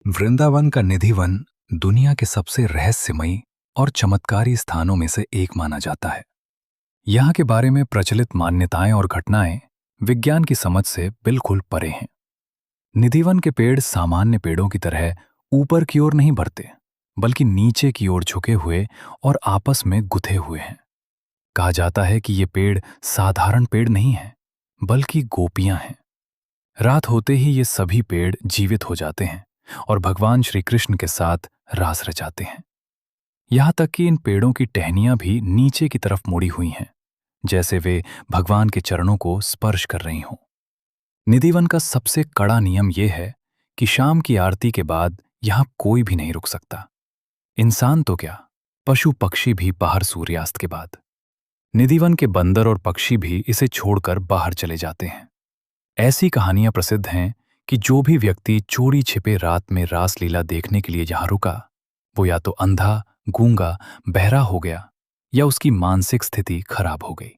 वृंदावन का निधि वन दुनिया के सबसे रहस्यमयी और चमत्कारी स्थानों में से एक माना जाता है। यहाँ के बारे में प्रचलित मान्यताएं और घटनाएं विज्ञान की समझ से बिल्कुल परे हैं। निधिवन के पेड़ सामान्य पेड़ों की तरह ऊपर की ओर नहीं बढ़ते, बल्कि नीचे की ओर झुके हुए और आपस में गुथे हुए हैं। कहा जाता है कि ये पेड़ साधारण पेड़ नहीं हैं, बल्कि गोपियां हैं। रात होते ही ये सभी पेड़ जीवित हो जाते हैं और भगवान श्री कृष्ण के साथ रास रचाते हैं। यहाँ तक कि इन पेड़ों की टहनियां भी नीचे की तरफ मुड़ी हुई हैं, जैसे वे भगवान के चरणों को स्पर्श कर रही हों। निधिवन का सबसे कड़ा नियम यह है कि शाम की आरती के बाद यहाँ कोई भी नहीं रुक सकता। इंसान तो क्या, पशु पक्षी भी बाहर सूर्यास्त के बाद। निधिवन के बंदर और पक्षी भी इसे छोड़कर बाहर चले जाते हैं। ऐसी कहानियां प्रसिद्ध हैं कि जो भी व्यक्ति चोरी छिपे रात में रासलीला देखने के लिए यहां रुका, वो या तो अंधा, गूंगा, बहरा हो गया या उसकी मानसिक स्थिति खराब हो गई।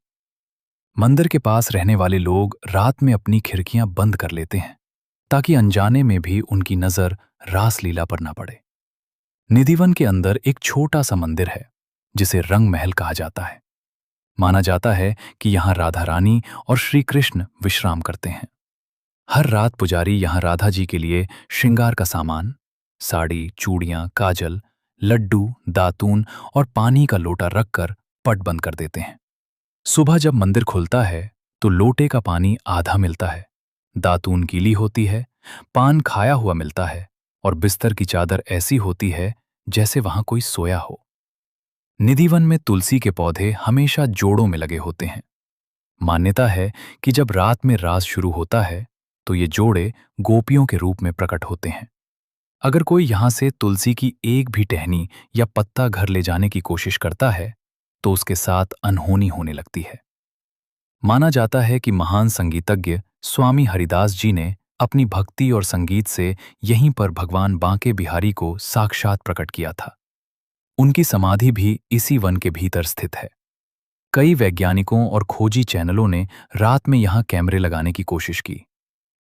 मंदिर के पास रहने वाले लोग रात में अपनी खिड़कियां बंद कर लेते हैं ताकि अनजाने में भी उनकी नजर रासलीला पर ना पड़े। निधिवन के अंदर एक छोटा सा मंदिर है जिसे रंग महल कहा जाता है। माना जाता है कि यहां राधा रानी और श्री कृष्ण विश्राम करते हैं। हर रात पुजारी यहां राधा जी के लिए श्रृंगार का सामान, साड़ी, चूड़ियां, काजल, लड्डू, दातून और पानी का लोटा रखकर पट बंद कर देते हैं। सुबह जब मंदिर खुलता है तो लोटे का पानी आधा मिलता है, दातून गीली होती है, पान खाया हुआ मिलता है और बिस्तर की चादर ऐसी होती है जैसे वहां कोई सोया हो। निधिवन में तुलसी के पौधे हमेशा जोड़ों में लगे होते हैं। मान्यता है कि जब रात में रास शुरू होता है तो ये जोड़े गोपियों के रूप में प्रकट होते हैं। अगर कोई यहां से तुलसी की एक भी टहनी या पत्ता घर ले जाने की कोशिश करता है तो उसके साथ अनहोनी होने लगती है। माना जाता है कि महान संगीतज्ञ स्वामी हरिदास जी ने अपनी भक्ति और संगीत से यहीं पर भगवान बांके बिहारी को साक्षात प्रकट किया था। उनकी समाधि भी इसी वन के भीतर स्थित है। कई वैज्ञानिकों और खोजी चैनलों ने रात में यहां कैमरे लगाने की कोशिश की,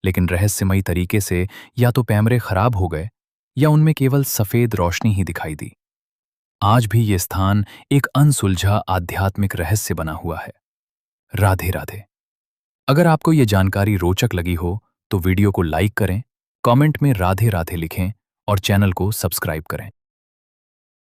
लेकिन रहस्यमयी तरीके से या तो कैमरे खराब हो गए या उनमें केवल सफेद रोशनी ही दिखाई दी। आज भी ये स्थान एक अनसुलझा आध्यात्मिक रहस्य बना हुआ है। राधे राधे। अगर आपको ये जानकारी रोचक लगी हो तो वीडियो को लाइक करें, कमेंट में राधे राधे लिखें और चैनल को सब्सक्राइब करें।